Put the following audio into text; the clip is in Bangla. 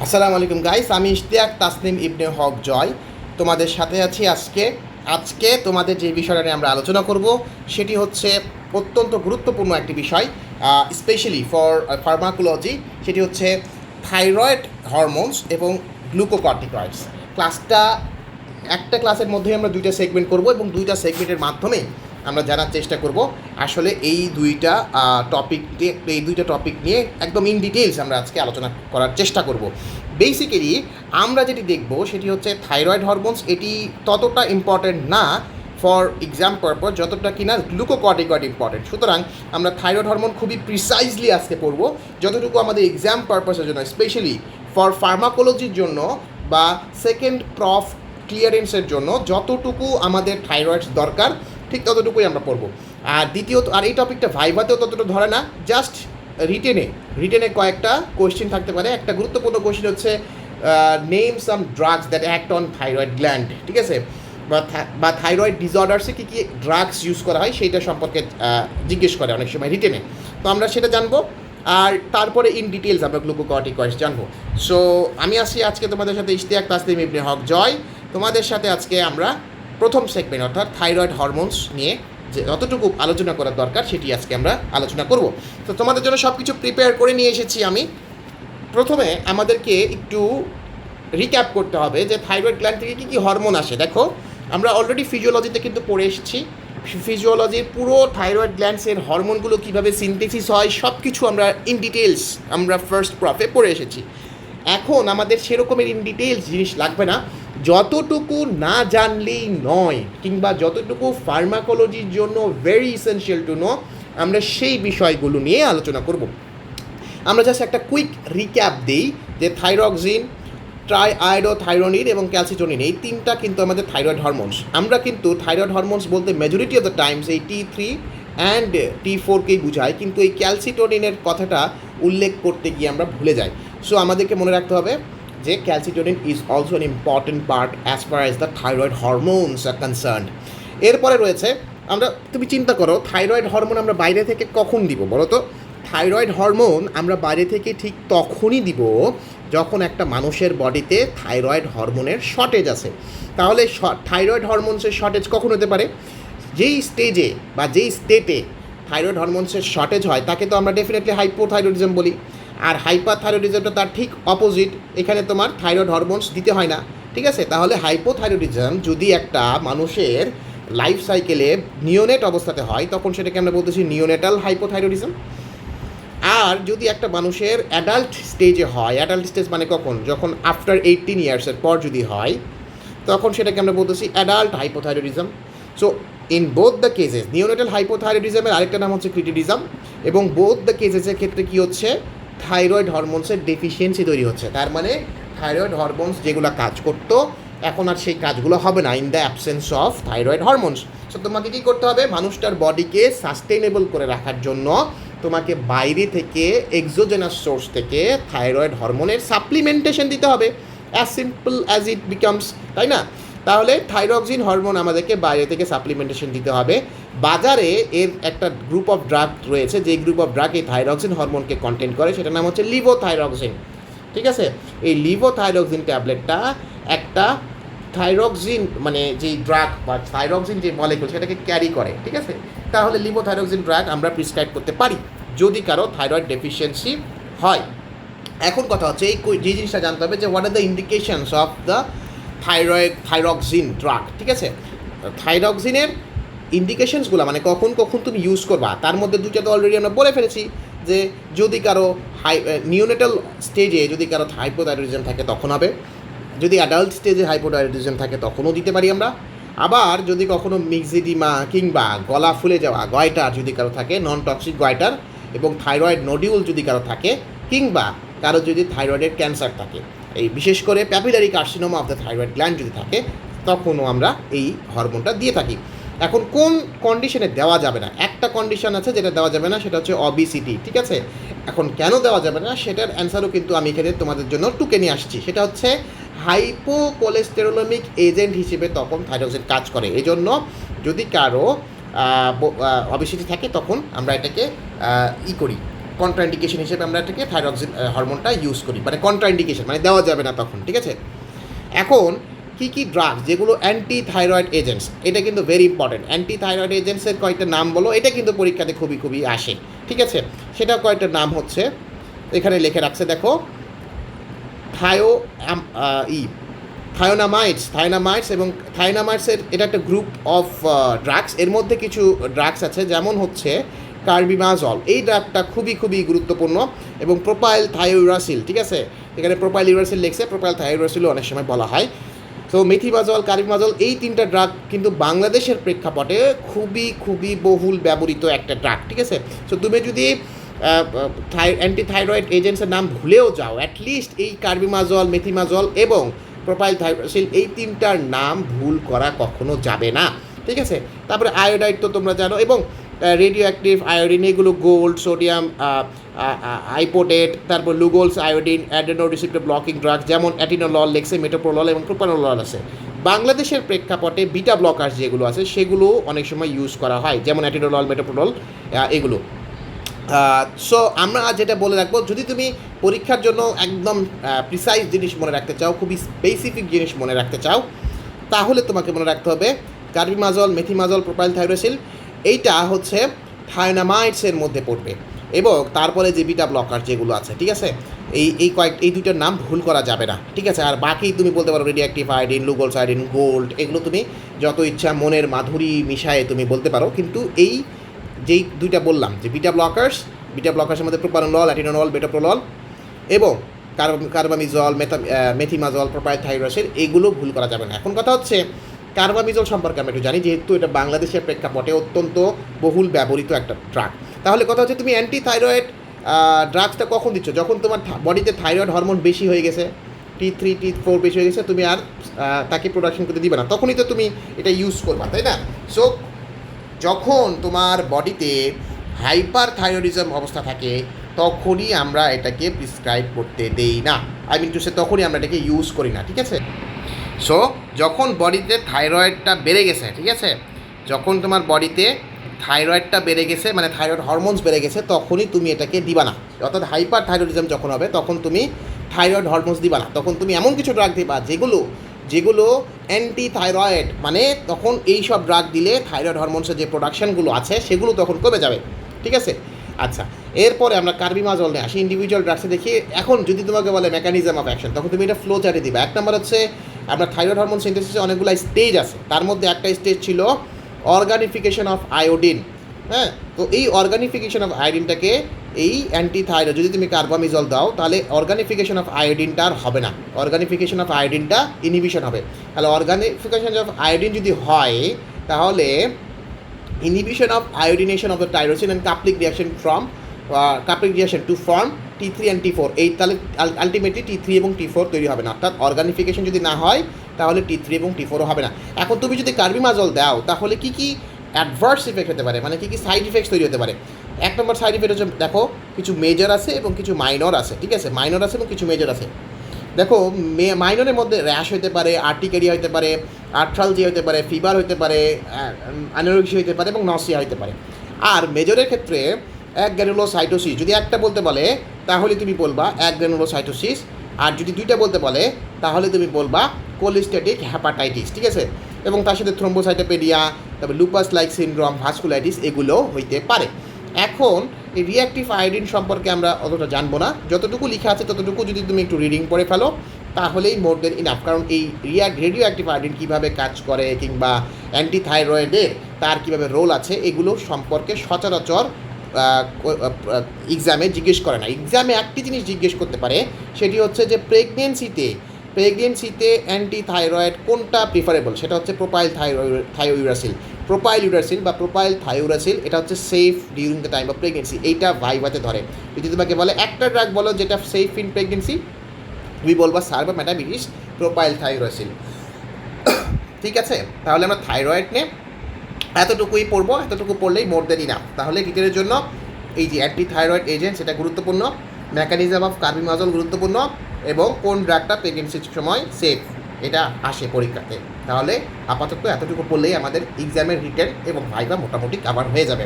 আসসালামু আলাইকুম গাইস, আমি ইশতিয়াক তাসনিম ইবনে হক জয় তোমাদের সাথে আছি। আজকে তোমাদের যে বিষয়টা নিয়ে আমরা আলোচনা করব সেটি হচ্ছে অত্যন্ত গুরুত্বপূর্ণ একটি বিষয়, স্পেশালি ফর ফার্মাকোলজি। সেটি হচ্ছে থাইরয়েড হরমোনস এবং গ্লুকোকর্টিকয়েডস। একটা ক্লাসের মধ্যেই আমরা দুইটা সেগমেন্ট করব এবং দুইটা সেগমেন্টের মাধ্যমে আমরা জানার চেষ্টা করব আসলে এই দুইটা টপিক নিয়ে একদম ইন ডিটেলস আমরা আজকে আলোচনা করার চেষ্টা করব। বেসিক্যালি আমরা যেটি দেখব সেটি হচ্ছে থাইরয়েড হরমোনস। এটি ততটা ইম্পর্ট্যান্ট না ফর এক্সাম পারপাস যতটা কিনা গ্লুকোকর্টিকয়েড ইম্পর্টেন্ট। সুতরাং আমরা থাইরয়েড হরমোন খুবই প্রিসাইজলি আজকে পড়ব, যতটুকু আমাদের এক্সাম পারপাসের জন্য, স্পেশালি ফর ফার্মাকোলজির জন্য বা সেকেন্ড প্রফ ক্লিয়ারেন্সের জন্য যতটুকু আমাদের থাইরয়েড দরকার ঠিক ততটুকুই আমরা পড়বো। আর দ্বিতীয়ত, আর এই টপিকটা ভাইভাতেও ততটা ধরে না, জাস্ট রিটেনে কয়েকটা কোয়েশ্চেন থাকতে পারে। একটা গুরুত্বপূর্ণ কোয়েশ্চেন হচ্ছে name some drugs that act on thyroid gland, ঠিক আছে, বা থাইরয়েড ডিসঅর্ডার্সে কী কী ড্রাগস ইউজ করা হয় সেইটা সম্পর্কে জিজ্ঞেস করে অনেক সময় রিটেনে। তো আমরা সেটা জানবো, আর তারপরে ইন ডিটেলস আমরা গ্লুকোকর্টিকয়েডস জানবো। সো আমি আসছি আজকে তোমাদের সাথে ইশতিয়াক তাসনিম ইবনে হক জয়। তোমাদের সাথে আজকে আমরা প্রথম সেগমেন্ট অর্থাৎ থাইরয়েড হরমোনস নিয়ে যে যতটুকু আলোচনা করার দরকার সেটি আজকে আমরা আলোচনা করব। তো তোমাদের জন্য সব কিছু প্রিপেয়ার করে নিয়ে এসেছি আমি। প্রথমে আমাদেরকে একটু রিক্যাপ করতে হবে যে থাইরয়েড গ্ল্যান্ড থেকে কী কী হরমোন আসে। দেখো, আমরা অলরেডি ফিজিওলজিতে কিন্তু পড়ে এসেছি। ফিজিওলজির পুরো থাইরয়েড গ্ল্যান্ডসের হরমোনগুলো কীভাবে সিনথেসিস হয় সব কিছু আমরা ইন ডিটেলস আমরা ফার্স্ট প্রফে পড়ে এসেছি। এখন আমাদের সেরকমের ইন ডিটেলস জিনিস লাগবে না, যতটুকু না জানলেই নয় কিংবা যতটুকু ফার্মাকোলজির জন্য ভেরি ইসেনশিয়াল টু নো, আমরা সেই বিষয়গুলো নিয়ে আলোচনা করব। আমরা জাস্ট একটা কুইক রিক্যাপ দিই যে থাইরক্সিন, ট্রাইআয়োডোথাইরোনিন এবং ক্যালসিটোনিন, এই তিনটা কিন্তু আমাদের থাইরয়েড হরমোনস। আমরা কিন্তু থাইরয়েড হরমোনস বলতে মেজরিটি অফ দ্য টাইমস এই T3 অ্যান্ড T4কেই বুঝাই, কিন্তু এই ক্যালসিটোনিনের কথাটা উল্লেখ করতে গিয়ে আমরা ভুলে যাই। সো আমাদেরকে মনে রাখতে হবে যে calcitonin is also an important part as far as the thyroid hormones R concerned. এরপরে রয়েছে, তুমি চিন্তা করো থাইরয়েড হরমোন আমরা বাইরে থেকে কখন দিব বলো তো? থাইরয়েড হরমোন আমরা বাইরে থেকে ঠিক তখনই দিব যখন একটা মানুষের বডিতে থাইরয়েড হরমোনের শর্টেজ আছে। তাহলে থাইরয়েড হরমোনসের শর্টেজ কখন হতে পারে? যেই স্টেজে বা যেই স্টেটে থাইরয়েড হরমোনসের শর্টেজ হয় তাকে তো আমরা ডেফিনেটলি হাইপোথাইরয়েডিজম বলি। আর হাইপারথাইরয়েডিজমটা তার ঠিক অপোজিট, এখানে তোমার থাইরয়েড হরমোনস দিতে হয় না, ঠিক আছে। তাহলে হাইপোথাইরয়েডিজম যদি একটা মানুষের লাইফ সাইকেলে নিওনেট অবস্থাতে হয় তখন সেটাকে আমরা বলতেছি নিওনেটাল হাইপোথাইরয়েডিজম। আর যদি একটা মানুষের অ্যাডাল্ট স্টেজে হয়, অ্যাডাল্ট স্টেজ মানে কখন? যখন আফটার 18 ইয়ার্সের পর যদি হয় তখন সেটাকে আমরা বলতেছি adult hypothyroidism. So in both the cases, neonatal হাইপোথাইরয়েডিজমের আরেকটা নাম হচ্ছে ক্রিটিডিজম, এবং বোথ দ্য কেসেসের ক্ষেত্রে কী হচ্ছে? থাইরয়েড হরমোনসের ডেফিসিয়েন্সি তৈরি হচ্ছে। তার মানে থাইরয়েড হরমোনস যেগুলো কাজ করতো এখন আর সেই কাজগুলো হবে না in the absence of thyroid hormones. So তোমাকে কী করতে হবে? মানুষটার বডিকে সাস্টেইনেবল করে রাখার জন্য তোমাকে বাইরে থেকে, এক্সোজেনাস সোর্স থেকে থাইরয়েড হরমোনের সাপ্লিমেন্টেশন দিতে হবে, as simple as it becomes, তাই না? তাহলে থাইরক্সিন হরমোন আমাদেরকে বাইরে থেকে সাপ্লিমেন্টেশন দিতে হবে। বাজারে এর একটা গ্রুপ অফ ড্রাগ রয়েছে, যে গ্রুপ অফ ড্রাগ এই থাইরক্সিন হরমোনকে কন্টেন্ট করে, সেটার নাম হচ্ছে লিভোথাইরক্সিন, ঠিক আছে। এই লিভোথাইরক্সিন ট্যাবলেটটা একটা থাইরক্সিন মানে যেই ড্রাগ বা থাইরক্সিন যে মলিকুল সেটাকে ক্যারি করে, ঠিক আছে। তাহলে লিভোথাইরক্সিন ড্রাগ আমরা প্রিসক্রাইব করতে পারি যদি কারো থাইরয়েড ডেফিসিয়েন্সি হয়। এখন কথা হচ্ছে এই যে জিনিসটা জানতে হবে যে what are the indications of the thyroxine drug, ঠিক আছে। থাইরক্সিনের ইন্ডিকেশনসগুলো মানে কখন কখন তুমি ইউজ করবা, তার মধ্যে দুইটা তো অলরেডি আমরা বলে ফেলেছি, যে যদি কারো নিওনেটাল স্টেজে যদি কারো হাইপোথাইরয়েডিজম থাকে তখন হবে, যদি অ্যাডাল্ট স্টেজে হাইপোথাইরয়েডিজম থাকে তখনও দিতে পারি আমরা। আবার যদি কখনো মিক্সিডিমা কিংবা গলা ফুলে যাওয়া গয়টার যদি কারো থাকে, নন টক্সিক গয়টার, এবং থাইরয়েড নোডিউল যদি কারো থাকে, কিংবা কারো যদি থাইরয়েডের ক্যান্সার থাকে, এই বিশেষ করে papillary carcinoma of the thyroid gland যদি থাকে, তখনও আমরা এই হরমোনটা দিয়ে থাকি। এখন কোন কন্ডিশনে দেওয়া যাবে না? একটা কন্ডিশন আছে যেটা দেওয়া যাবে না, সেটা হচ্ছে অবিসিটি, ঠিক আছে। এখন কেন দেওয়া যাবে না সেটার অ্যান্সারও কিন্তু আমি এখানে তোমাদের জন্য টুকে নিয়ে আসছি। সেটা হচ্ছে হাইপোকোলেস্টেরোলমিক এজেন্ট হিসেবে তখন থাইরক্সিন কাজ করে। এই জন্য যদি কারো অবিসিটি থাকে তখন আমরা এটাকে কন্ট্রাইন্ডিকেশন হিসেবে আমরা এটাকে থাইরক্সিন হরমোনটা ইউজ করি, মানে কন্ট্রাইন্ডিকেশন মানে দেওয়া যাবে না তখন, ঠিক আছে। এখন কী কী ড্রাগস যেগুলো অ্যান্টি থাইরয়েড এজেন্টস, এটা কিন্তু ভেরি ইম্পর্টেন্ট। অ্যান্টি থাইরয়েড এজেন্টসের কয়েকটা নাম বলো, এটা কিন্তু পরীক্ষাতে খুবই খুবই আসে, ঠিক আছে। সেটা কয়েকটা নাম হচ্ছে এখানে লিখে রাখছে, দেখো থায়োনামাইডস এবং থায়োনামাইডসের এটা একটা গ্রুপ অফ ড্রাগস। এর মধ্যে কিছু ড্রাগস আছে যেমন হচ্ছে কার্বিমাজল, এই ড্রাগটা খুবই খুবই গুরুত্বপূর্ণ, এবং প্রোপাইল থায়োইউরাসিল, ঠিক আছে। এখানে প্রোপাইল ইউরাসিল লিখছে, প্রোপাইল থায়োইউরাসিলও অনেক সময় বলা হয়। তো মেথিমাজল, কার্বিমাজল, এই তিনটা ড্রাগ কিন্তু বাংলাদেশের প্রেক্ষাপটে খুবই খুবই বহুল ব্যবহৃত একটা ড্রাগ, ঠিক আছে। সো তুমি যদি অ্যান্টি থাইরয়েড এজেন্টসের নাম ভুলেও যাও, অ্যাটলিস্ট এই কার্বিমাজল, মেথিমাজল এবং প্রোপাইল থাইরোসিল এই তিনটার নাম ভুল করা কখনো যাবে না, ঠিক আছে। তারপরে আয়োডাইড তো তোমরা জানো, এবং রেডিও অ্যাক্টিভ আয়োডিন, এগুলো গোল্ড, সোডিয়াম আইপোটেট, তারপর Lugol's iodine, adeno receptor blocking drug যেমন অ্যাটিনোলল, লেক্সে মেটোপ্রোলল এবং প্রোপানোলল আছে। বাংলাদেশের প্রেক্ষাপটে বিটা ব্লকার যেগুলো আছে সেগুলো অনেক সময় ইউজ করা হয়, যেমন অ্যাটিনোলল, মেটোপ্রোলল, এগুলো। সো আমরা যেটা বলে রাখবো, যদি তুমি পরীক্ষার জন্য একদম প্রিসাইজ জিনিস মনে রাখতে চাও, খুবই স্পেসিফিক জিনিস মনে রাখতে চাও, তাহলে তোমাকে মনে রাখতে হবে কার্বিমাজল, মেথিমাজল, প্রোপাইল থাইরোসিল, এইটা হচ্ছে থায়োনামাইডসের মধ্যে পড়বে, এবং তারপরে যে বিটা ব্লকার যেগুলো আছে, ঠিক আছে। এই দুইটার নাম ভুল করা যাবে না, ঠিক আছে। আর বাকি তুমি বলতে পারো রেডিওঅ্যাক্টিভ আয়োডিন, লুগোলস আয়োডিন, গোল্ড, এগুলো তুমি যত ইচ্ছা মনের মাধুরী মিশায়ে তুমি বলতে পারো, কিন্তু এই যেই দুইটা বললাম যে বিটা ব্লকার্সের মধ্যে প্রোপানোলল, অ্যাটিনোলল, মেটোপ্রোলল এবং কার্বামিজল, মেথিমাজল, প্রোপাইল থাইরোসিল, এগুলো ভুল করা যাবে না। এখন কথা হচ্ছে কার্বামিজল সম্পর্কে আমরা একটু জানি, যেহেতু এটা বাংলাদেশের প্রেক্ষাপটে অত্যন্ত বহুল ব্যবহৃত একটা ড্রাগ। তাহলে কথা হচ্ছে তুমি অ্যান্টি থাইরয়েড ড্রাগসটা কখন দিচ্ছ? যখন তোমার বডিতে থাইরয়েড হরমোন বেশি হয়ে গেছে, T3 T4 বেশি হয়ে গেছে, তুমি আর তাকে প্রোডাকশন করতে দিবে না, তখনই তো তুমি এটা ইউজ করবা, তাই না? সো যখন তোমার বডিতে হাইপার থাইরয়েডিজম অবস্থা থাকে তখনই আমরা এটাকে প্রিসক্রাইব করতে দেই না, আই মিন টু সে তখনই আমরা এটাকে ইউজ করি না, ঠিক আছে। সো যখন বডিতে থাইরয়েডটা বেড়ে গেছে, ঠিক আছে, যখন তোমার বডিতে থাইরয়েডটা বেড়ে গেছে মানে থাইরয়েড হরমোনস বেড়ে গেছে, তখনই তুমি এটাকে দিবা না। অর্থাৎ হাইপার থাইরয়েডিজম যখন হবে তখন তুমি থাইরয়েড হরমোনস দিবা না, তখন তুমি এমন কিছু ড্রাগ দিবা যেগুলো অ্যান্টি থাইরয়েড, মানে তখন এই সব ড্রাগ দিলে থাইরয়েড হরমোনসের যে প্রোডাকশানগুলো আছে সেগুলো তখন কমে যাবে, ঠিক আছে। আচ্ছা, এরপরে আমরা কার্বিমাজল নিয়ে আসি, ইন্ডিভিজুয়াল ড্রাগসে দেখি। এখন যদি তোমাকে বলে মেকানিজম অফ অ্যাকশন, তখন তুমি এটা ফ্লো চার্টে দিবা। এক নম্বর হচ্ছে আমরা থাইরয়েড হরমোন সিনথেসিসে অনেকগুলো স্টেজ আছে, তার মধ্যে একটা স্টেজ ছিল অর্গানিফিকেশন অফ আয়োডিন, হ্যাঁ। তো এই অর্গানিফিকেশন অফ আয়োডিনটাকে এই অ্যান্টি থাইরয়েড যদি তুমি কার্বামিজল দাও, তাহলে অর্গানিফিকেশন অফ আয়োডিনটা আর হবে না, অর্গানিফিকেশন অফ আয়োডিনটা ইনহিবিশন হবে। তাহলে অর্গানিফিকেশন অফ আয়োডিন যদি হয়, তাহলে inhibition of iodination of the tyrosine and coupling reaction to form T3 and T4, এই তাহলে আলটিমেটলি T3 এবং T4 তৈরি হবে না। অর্থাৎ অর্গানিফিকেশন যদি না হয় তাহলে T3 এবং T4ও হবে না। এখন তুমি যদি কার্বিমাজল দাও, তাহলে কী কী অ্যাডভার্স ইফেক্ট হতে পারে, মানে কী কী সাইড ইফেক্টস তৈরি হতে পারে? এক নম্বর সাইড ইফেক্ট হচ্ছে, দেখো কিছু মেজর আছে এবং কিছু মাইনর আছে, ঠিক আছে, মাইনর আছে এবং কিছু মেজর আছে। দেখো মাইনরের মধ্যে র্যাশ হতে পারে, আর্টিকেরিয়া হতে পারে, আর্থ্রালজিয়া হতে পারে, ফিভার হতে পারে, অ্যানোরেক্সিয়া হতে পারে এবং নসিয়া হতে পারে। আর মেজরের ক্ষেত্রে এক গ্র্যানুলোসাইটোসিস, যদি একটা বলতে বলে তাহলে তুমি বলবা এক গ্র্যানুলোসাইটোসিস, আর যদি দুইটা বলতে বলে তাহলে তুমি বলবা কোলিস্টেটিক হ্যাপাটাইটিস, ঠিক আছে। এবং তার সাথে থ্রোম্বোসাইটোপেডিয়া, তারপর লুপাস লাইক সিনড্রোম, ভাস্কুলাইটিস, এগুলো হইতে পারে। এখন এই রিঅ্যাক্টিভ আয়োডিন সম্পর্কে আমরা অতটা জানবো না, যতটুকু লেখা আছে ততটুকু যদি তুমি একটু রিডিং পড়ে ফেলো তাহলেই মোর দেন ইনাফ। কারণ এই রেডিও অ্যাক্টিভ আয়োডিন কীভাবে কাজ করে কিংবা অ্যান্টি থাইরয়েডের তার কীভাবে রোল আছে, এগুলো সম্পর্কে সচরাচর এক্সামে জিজ্ঞেস করে না। এক্সামে একটি জিনিস জিজ্ঞেস করতে পারে, সেটি হচ্ছে যে প্রেগনেন্সিতে অ্যান্টি থাইরয়েড কোনটা প্রিফারেবল, সেটা হচ্ছে প্রোপাইল ইউরাসিল বা প্রোপাইল থাইরোসিল, এটা হচ্ছে safe during the time of pregnancy, এইটা ভাইভাতে ধরে। যদি তোমাকে বলে একটা ড্রাগ বলো যেটা সেফ ইন প্রেগনেন্সি, তুমি বলবা সার্বামেটামিডিস, প্রোপাইল থাইরোসিল, ঠিক আছে। তাহলে আমরা থাইরয়েড নিয়ে এতটুকুই পড়বো, এতটুকু পড়লেই মোর দেন ইনাফ। তাহলে ডিটেলের জন্য এই যে অ্যান্টি থাইরয়েড এজেন্ট সেটা গুরুত্বপূর্ণ, মেকানিজম অফ কার্বিমাজল গুরুত্বপূর্ণ, এবং কোন ড্রাগটা প্রেগনেন্সির সময় সেফ, এটা আসে পরীক্ষাতে। তাহলে আপাতত এতটুকু পড়লেই আমাদের এক্সামের রিটেন এবং ভাইভা মোটামুটি কভার হয়ে যাবে।